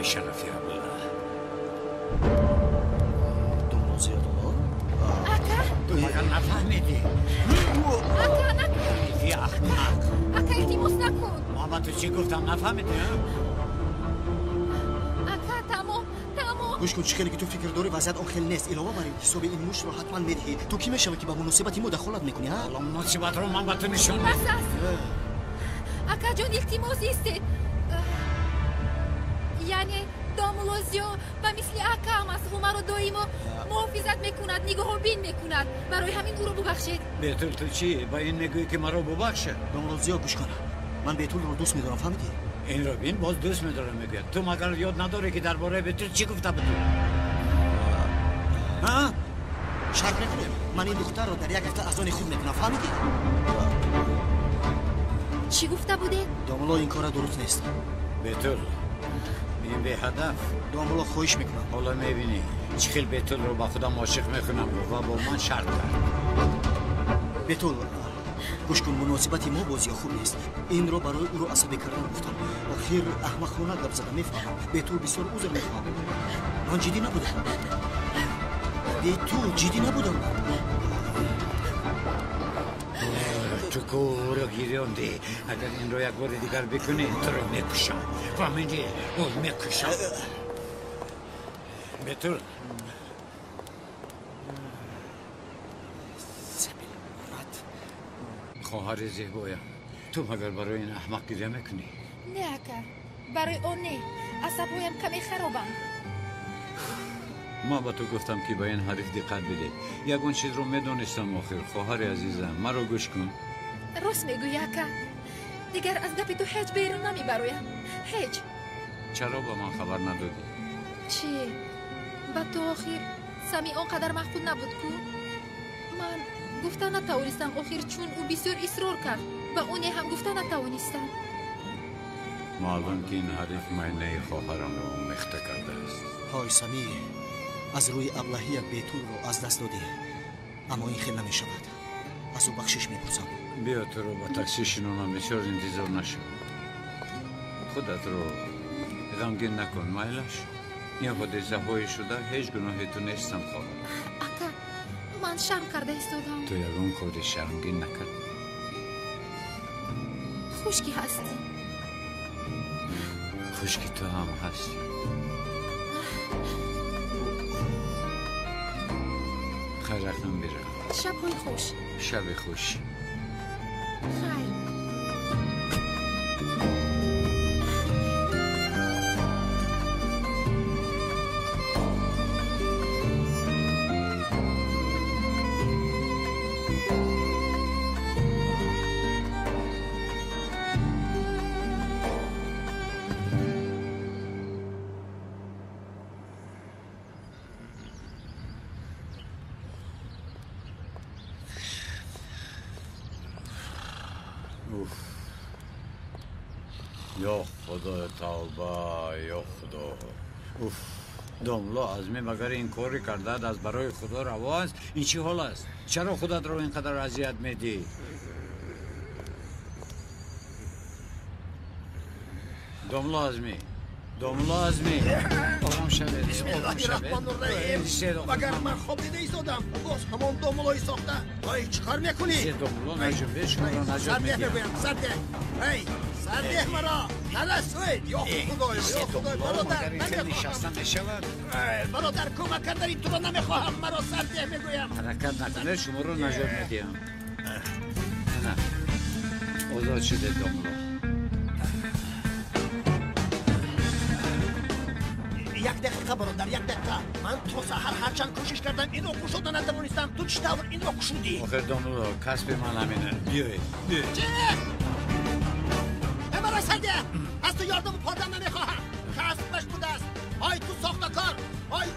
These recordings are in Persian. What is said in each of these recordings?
شرف یا بلا دنبال زیاد ها تو مگر نفهمیدی اکا نکن ای احمق اکا التماس نکن محمد تو چی گفتم نفهمیدی اکا تمام گوش کن چیکاری که تو فکر داری وضعیت اون خیلی نیست علاوه بر این حساب این موش رو حتما میدهی تو کی میشه که با مناسبتی مداخلت میکنی ها حالا مناسبت رو من با تو نشون بس است اکا جون التماس است یعنی دامولوزیو و مثل اکا هم از همه رو دایما محافظت میکند نگاه بین میکند برای همین او رو ببخشید بیتول تو چی با این میگویی که مرا ببخشه دامولوزیو گوش کن من بیتول رو دوست میدارم فهمیدی این رو بین باز دوست میدارم میگوید تو مگر یاد نداره که درباره بیتول چی گفته بود ها شک نکنه من این دختر رو در یک هفته از آن خوب میکنم فهمیدی چی گفته بوده دامولو این کار درست نیست بیتول این به هدف دامولو خواهش میکنم حالا میبینی چی خیلی بیتول رو با خودم عاشق میکنم و با من شرط کرد بیتول گوش کن مناسبتی ما بازی خوب نیست این رو برای او رو عصبی کردن گفتم آخر احمقانه گپ زدم میفهمم بیتول بسیار عذر میخوام من جدی نبودم بیتول جدی نبودم تو کورو گیریوندی اگر این رو یک بار دیگر بکنی تو رو میکشم فهمیدی او میکشم بیتول خواهر زیبایم تو مگر برای این احمق گریه میکنی نه اکا برای اون نه عصبهایم کمی خرابند ما با تو گفتم که با این حریف دقت بده یگون چیز رو میدونستم آخر خواهر عزیزم مرا گوش کن راست میگویی اکا دیگر از گپ تو هیچ بیرون نمیبرایم هیچ چرا با من خبر ندادی چی؟ با تو آخر سمی آنقدر مخفول نبود کو؟ من گفته نتوانستم آخر چون او بسیار اصرار کرد و اونی هم گفته نتوانستم معلوم که این حریف معنی خواهرم رو مخته کرده است های سمی از روی ابلهی بیتول رو از دست دادی اما این خیلی نمی شود از او بخشش میپرسم بیا تو رو با تاکسی شنونم بسیار انتظار نشو خودت رو غمگین نکن مایلش این حادثه های شده هیچ گناهی تو نیستم خواهر اکا من شرم کرده ایستادم تو یگون خود شرمگین نکن خوشکی هستی خوشکی تو هم هستی خیر رفتم بیرم شبهای خوش شب خوش خیر یا خدا توبه یا خدا داملا عزمی مگر این کاری کرده از برای خدا روا است این چی حال است چرا خودت رو اینقدر اذیت میدی داملا عزمی آقام شده مگر من خواب دیده ایستادم باز همون داملایی ساخته های چیکار میکنی؟ داملا نجوم شما رو نجات میدیم سرده سرده مرا نرسوید یا خدای برادر نمیخواهم برادر کمک کردنی تو رو نمیخواهم مرا سرده میگویم حرکت نکنه شما رو نجات میدیم نه آزاد شده داملا یک دقیقه برادر یک دقیقه من تا سحر هرچند کوشش کردم این رو کشوده نتوانستم تو چطور این رو کشودی؟ آخر داملا کسب من همینه بیایید چه؟ مرا سرده از تو یاردم پادم نمیخواهم کسبش بوده است های تو ساخت کار های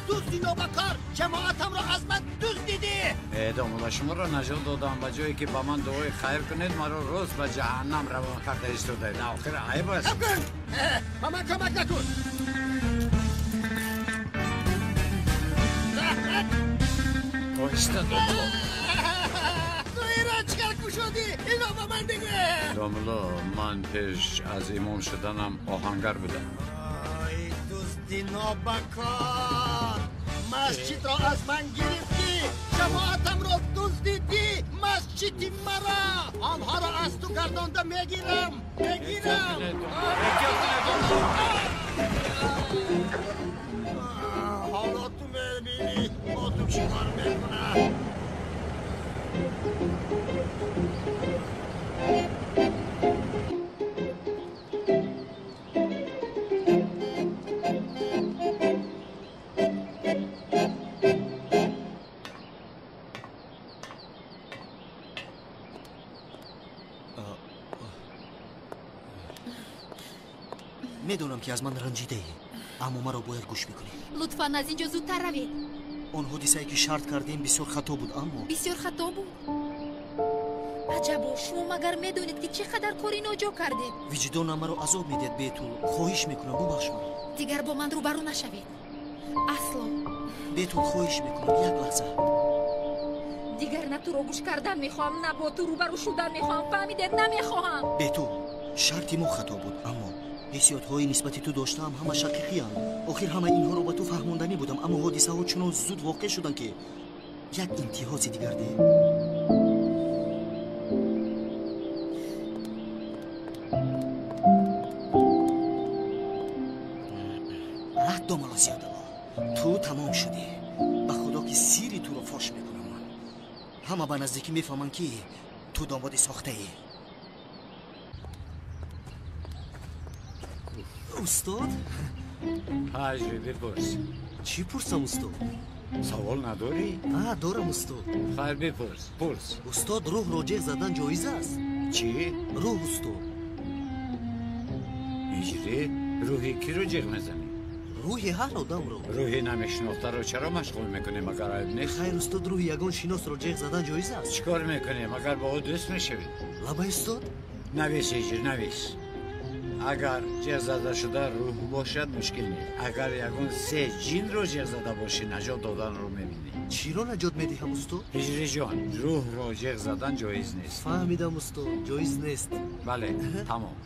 تو زینوبکار جماعتم را از من دوست دیدی داملا شما را نجات دادم به جایی که با من دعای خیر کنید مرا روز به جهنم روان کرده ایستاده نه آخر عیب است با من کمک نکن آهسته داملا تو ایران چکر کشودی اینو با من دیگه داملا من پیش از امام شدنم آهنگر بودم زینابکار مسجد را از من گرفتی جماعتم را دزدیدی مسجد مرا آنها را از تو گردانده میگیرم حالا تو میبینی با تو چی کار میکنم میدونم که از من رنجیده ای اما مرا باید گوش میکنی لطفاً از اینجا زودتر روید. اون حادثه‌ای که شرط کردیم بسیار خطا بود اما بسیار خطا بود. عجبا شما مگر میدونید که چقدر کاری ناجا کردید؟ وجدانم مرا عذاب میدید بیتول خواهش میکنم ببخش من دیگر با من روبرو نشوید. اصلا بیتول خواهش میکنم یک لحظه دیگر نه تو رو گوش کردن میخوام نه با تو روبرو شدن میخوام. فهمیدید؟ نمیخوام. بیتول شرطی ما خطا بود اما حسیات‌های نسبتی تو داشتم همه شقیقی هم. آخر همه اینها رو با تو فهموندنی بودم اما حادثه ها چون زود واقع شدن که یک امتیاز دیگر ده. دومالا زیاده تو تمام شدی. به خدا که سیری تو رو فاش میکنم من. همه به نزدیکی میفهمن که تو دامادی ساخته ای. استاد؟ حاجی بپرس. چی پرسم استاد؟ سوال نداری؟ دارم استاد. خیر بپرس. پرس. استاد روح را جیغ زدن جایز است؟ چی؟ روح استاد. اینجوری؟ روحی کی رو جیغ میزنی؟ روحی هر آدم رو. روحی نمیشناخته رو چرا مشغول میکنی مگر عیب نیست؟ خیر استاد روحی یگان شناس رو جیغ زدن جایز است؟ چیکار میکنی مگر با او دوست میشوید؟ لبا استاد؟ نویس اینجور نویس. اگر جیغ زده شده روح باشد مشکل نیست. اگر یگان سه جین رو جیغ زده باشی نجات دادن رو میبینی. چی رو نجات میدهم استاد؟ هجری جان روح رو جیغ زدن جایز نیست. فهمیدم استاد جایز نیست. بله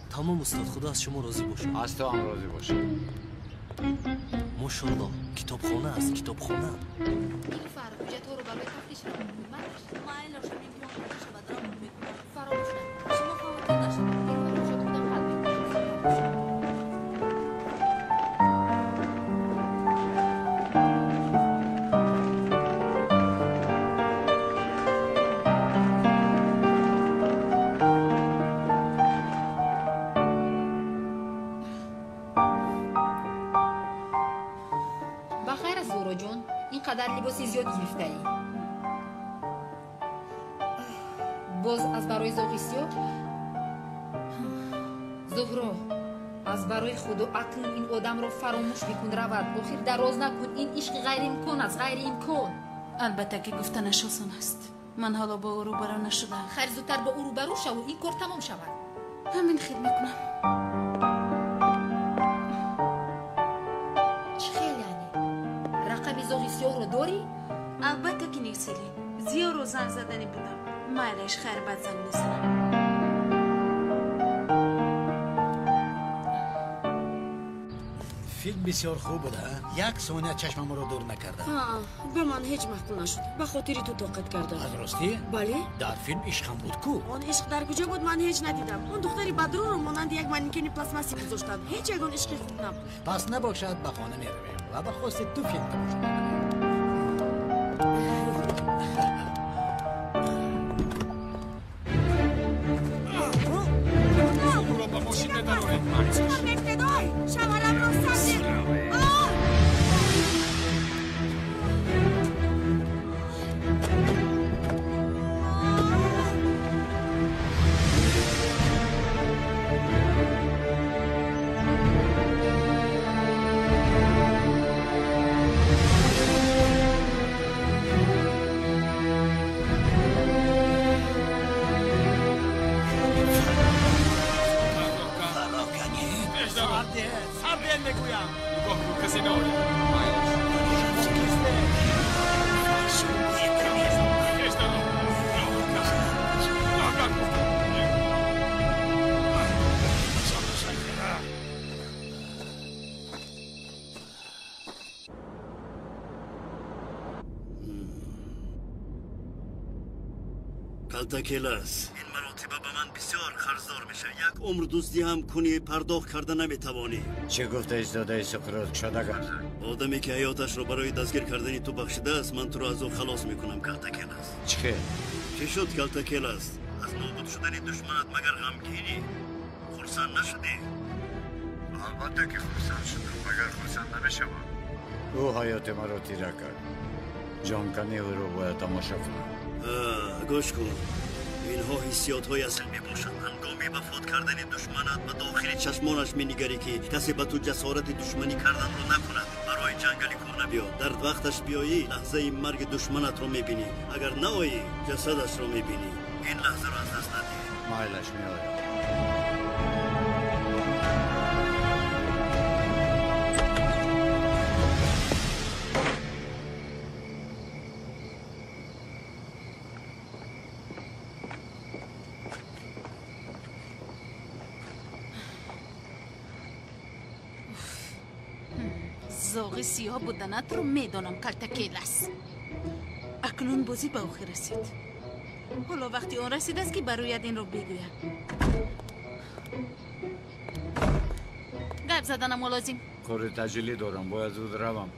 تمام استاد خدا از شما راضی باشه. از تو هم راضی باشه. ماشاءالله کتابخانه است کتابخانه. فرق تو رو برای تفتیش را فراموش نکنید. شما خواهد نشد. اینقدر لباسی زیاد گرفته ای. باز از برای زاغیسیا؟ زهرا از برای خود و عقل این آدم رو فراموش بکن رود. آخر دراز نکن. این عشق غیر امکان است. غیر امکان. البته که گفتنش آسان است. من حالا با او روبرو نشدم. خیر زودتر با او روبرو شو و این کار تمام شود. همین خیل میکنم. چی خیل یعنی؟ رقم زاغیسیا رو داری؟ البته که نیسیلی. زیا رو زن زدنی بودم. مایلش خیر بد زن میزنم. فیلم بسیار خوب بوده. یک ثانیه چشمم رو دور نکرده. به من هیچ محکوم نشد. به خاطری تو طاقت کردم. از راستی؟ بله. در فیلم عشق هم بود کو؟ اون عشق در کجا بود من هیچ ندیدم. اون دختری بدرو رو مانند یک مانیکن پلاستماسی گذاشتن. هیچ یگان عشقی خوب نبود. پس نباشد به خانه میرویم و به خواست تو فیلم تماشا میکنیم. کلتاکیلاس این مراتبه به من بسیار خرجدار میشه. یک عمر دزدی هم کنی پرداخت کرده نمیتوانی. چه گفته است داده سقراط شدگان؟ آدمی که حیاتش رو برای دستگیر کردن تو بخشیده است من تو رو از او خلاص میکنم کلتاکیلاس. چه شد کلتاکیلاس؟ از نابود شدن دشمنت مگر غمگینی؟ خرسند نشدی؟ البته که خرسند شدم مگر خرسند نمیشوم. او حیات مرا تیره کرد. جانکنی او رو باید تماشا کنم. گوش کن. اینها حسیات های اصل می باشند. هنگامی به فوت کردن دشمنت به داخل چشمانش می نگری که کسی به تو جسارت دشمنی کردن رو نکند. برای جنگلی کار نبیا. در وقتش بیایی لحظه مرگ دشمنت رو می بینی. اگر نایی جسدش رو می بینی. این لحظه رو از دست ندی. مایلش می آید. زاغ سیاه بودنت رو میدانم کلتاکیلاس. اکنون بازی به آخر رسید. حالا وقتی آن رسید است که برایت این رو بگویم. گپ زدنم ملازم. کار تجلی دارم باید زود روم.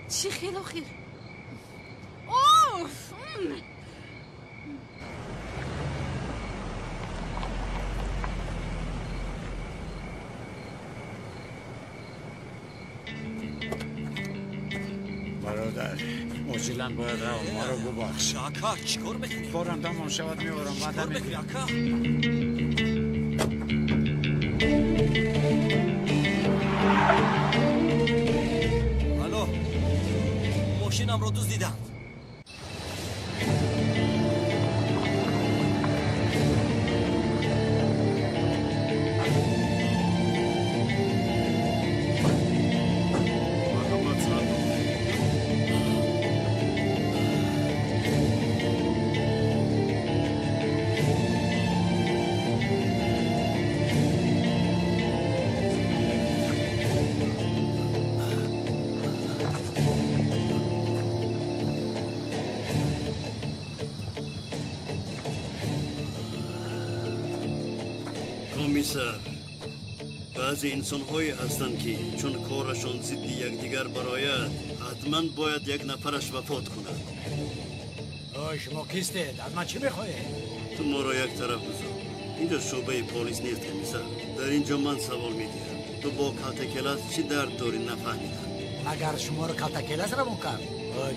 چی خیلی آخر؟ اوف! برادر عاجلا باید روم. ما رو ببخش. اکا چیکار میکنی؟ کارم تمام شود میبرم. چیکار میکنی اکا؟ الو ماشینم رو دزدیدند. کمیسر بعضی انسان هایی هستند که چون کارشان ضد یکدیگر برآید حتما باید یک نفرش وفات کند. شما کیستید؟ از من چی میخواهید؟ تو ما را یک طرف بذار. اینجا شعبه پلیس نیست کمیسر. در اینجا من سوال میگیرم تو با کلتاکیلاس چی درد داری نفهمیدم. اگر شما رو کلتاکیلاس روان کرد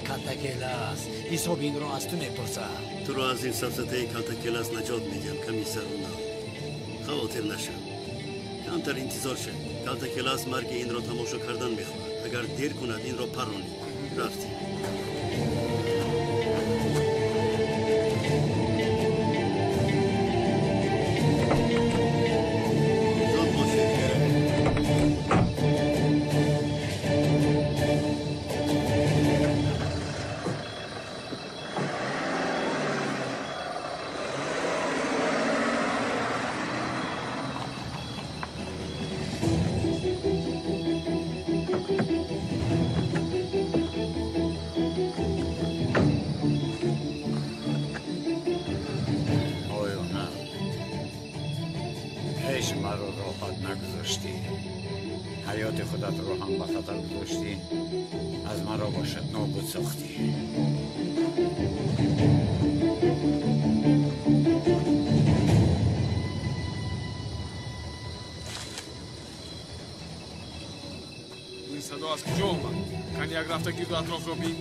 کلتاکیلاس حساب این رو از تو میپرسه. تو رو از این سفسطه کلتاکیلاس نجات میدم کمیسر اونا. خاطر نشو. کمتر انتظار شد. کلتاکیلاس مرگ این را تماشا کردن میخواهد. اگر دیر کند این را پرونی. رفتی. مرا راحت نگذاشتی. حیات خودت رو هم به خطر گذاشتی. از مرا باشد نابود ساختی. این صدا از کجا اومد؟ کنی یک رفته گیر و اطراف رو بین؟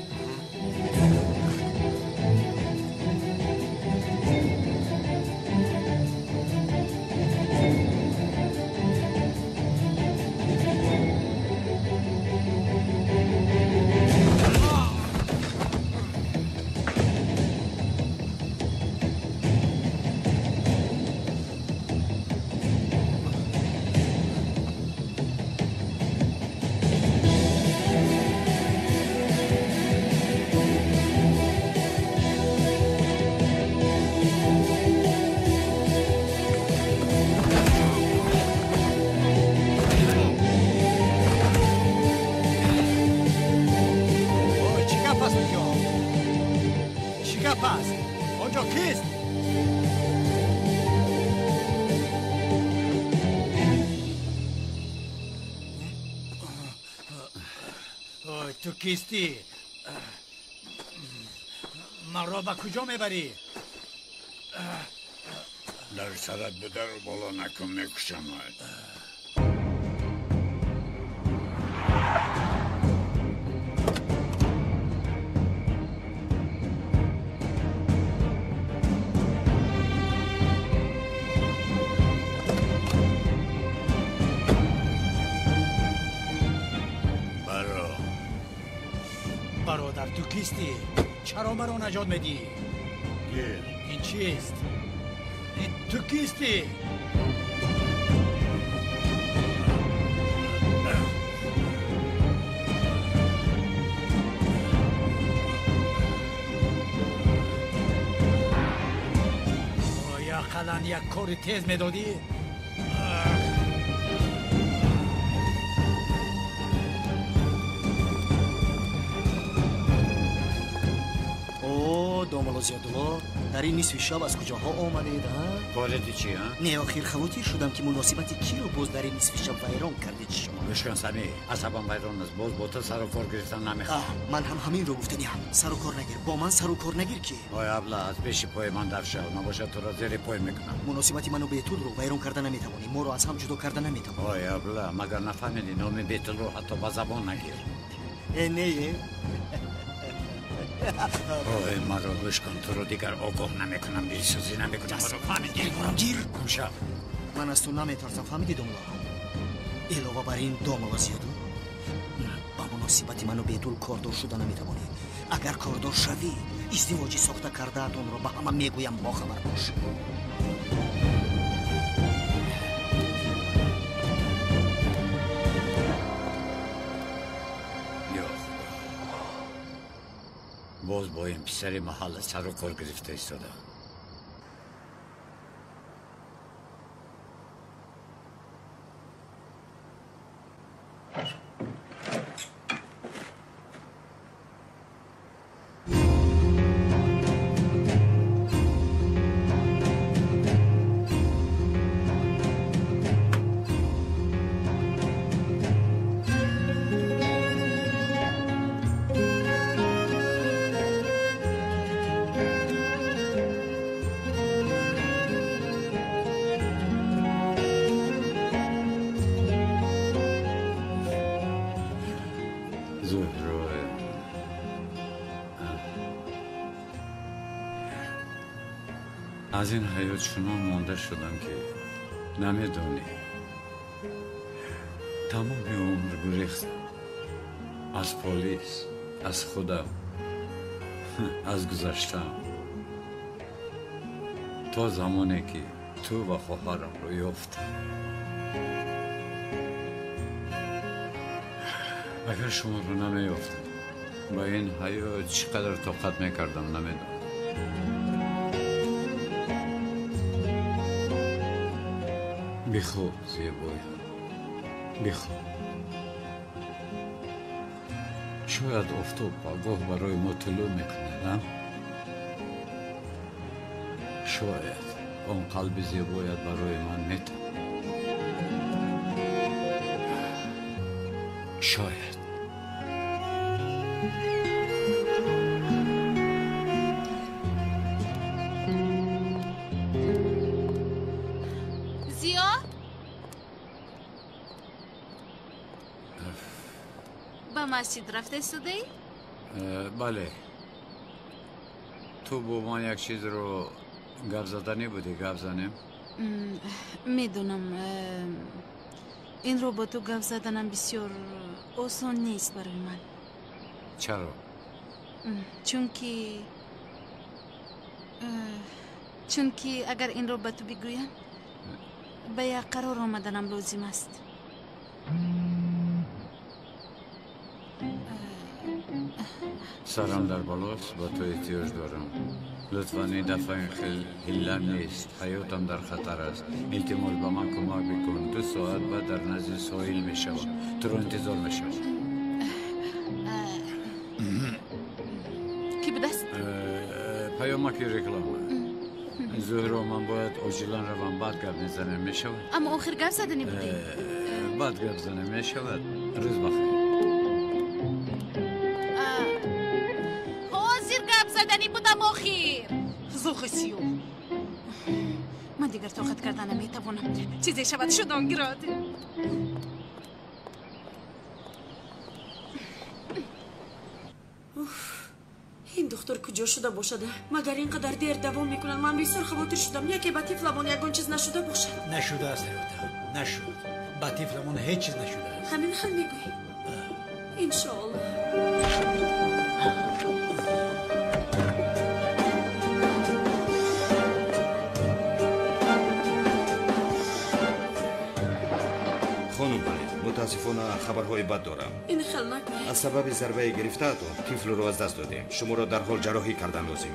چپ است آنجا کیست؟ تو کیستی؟ من را به کجا میبری؟ در سرت بوده رو بالا نکن میکشم. برادر تو کیستی؟ چرا مرا نجات میدی؟ این چیست؟ تو کیستی؟ یا قلن یک کاری تیز میدادی؟ دامالا زیادالله در این نصف شب از کجاها آمدید ها؟ کارتی چی ها؟ نه آخر خواتی شدم که مناسبت کی رو باز در این نصف شب ویران کردید شما. بشکن سمی عصبم ویران است باز با تو سر و کار گرفتن نمیخوام. من هم همین رو گفتنیم سر و کار نگیر با من سر و کار نگیر که آی ابله از پیش پای من در شو نباشه تو را زیر پای میکنم. مناسبتی منو بیتول رو ویران کردن نمیتوانی ما رو از هم جدا کردن نمیتوانی. آی ابله مگر نفهمیدی نام بیتول رو حتی با زبان نگیر. نه اوه مرا روش کن تو رو دیگر آگاه نمیکنم بیسوزی نمیکنم مرا فهمیدی گیر کمشا من از تو نمیترسم فهمیدی داملا علاوه بر این داملا زیادو با مناسبتی منو بیتول کاردار شده نمیتوانی اگر کاردار شوی ازدواجی ساخته کرده اتون رو به همه میگویم با خبر باش باز با این پسر محل سر و کار گرفته ایستادم. از این حیات چنان مانده شدم که نمیدونی تمام عمر گریختم از پلیس از خودم از گذشتم تا زمانی که تو و خواهرم رو یافتم اگر شما رو نمیافتم با این حیات چقدر طاقت میکردم نمیدونم بیخواب زیبایی بیخواب شاید افتاب آگاه برای ما طلوع میکنه شاید اون قلب زیبایت برای من میتونه شاید مسجد رفته سودی؟ بله تو با من یک چیز رو گپ زدنی بودی گپ زنیم؟ میدونم این رو با تو گپ زدنم بسیار آسان نیست برای من چرا؟ چونکی اگر این رو به تو بگویم به یک قرار آمدنم لازم است سرم در بالاست با تو احتیاج دارم لطفاً این دفعه خیلی هیلم نیست حیاتم در خطر است احتمال به من کمک بکن 2 ساعت بعد در نزد ساحل میشم تو رو انتظار میشم کی بود است؟ پیامکی رکلامه زهرا من باید آجیلان روان بعد گپ میزنه میشود اما آخر گپ زدنی بودی بعد گپ زنه میشود روز بخیر حاضر گپ زدنی بودم آخر زوخسیو من دیگر طاقت کردن نمیتوانم چیزی شود شدان گراده این دختر کجا شده باشده مگر اینقدر دیر دوام میکنن من بسیار خواطر شدم یکی با طفلمون یگان چیز نشده باشد نشده است ریوتا نشد با طفلمون هیچ چیز نشده است همین حال میگویی انشاءالله خانم متاسفانه خبرهای بد دارم این خیلی نکنی از سبب ضربه گرفته تو طفل رو از دست دادیم شما را در حال جراحی کردن لازم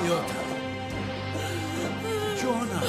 ریوتا جانا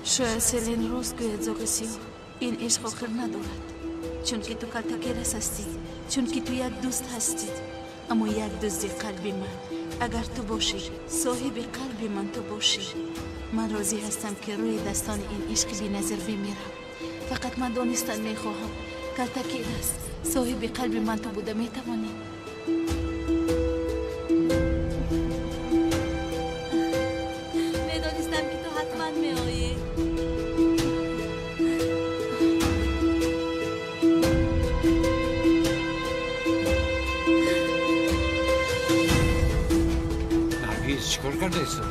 شاید سلین روز گوید زوگسیو این عشق آخر ندارد چون که تو کلتاکیلس هستی چون که تو یک دوست هستی اما یک دوست قلبی من اگر تو باشی صاحب قلبی من تو باشی من راضی هستم که روی دستان این عشق بی نظر بمیرم فقط من دانستن میخواهم کلتاکیلس صاحب قلبی من تو بوده میتوانی میدانستم که تو حتما میآیی نرگیز چیکار کرده ایسا؟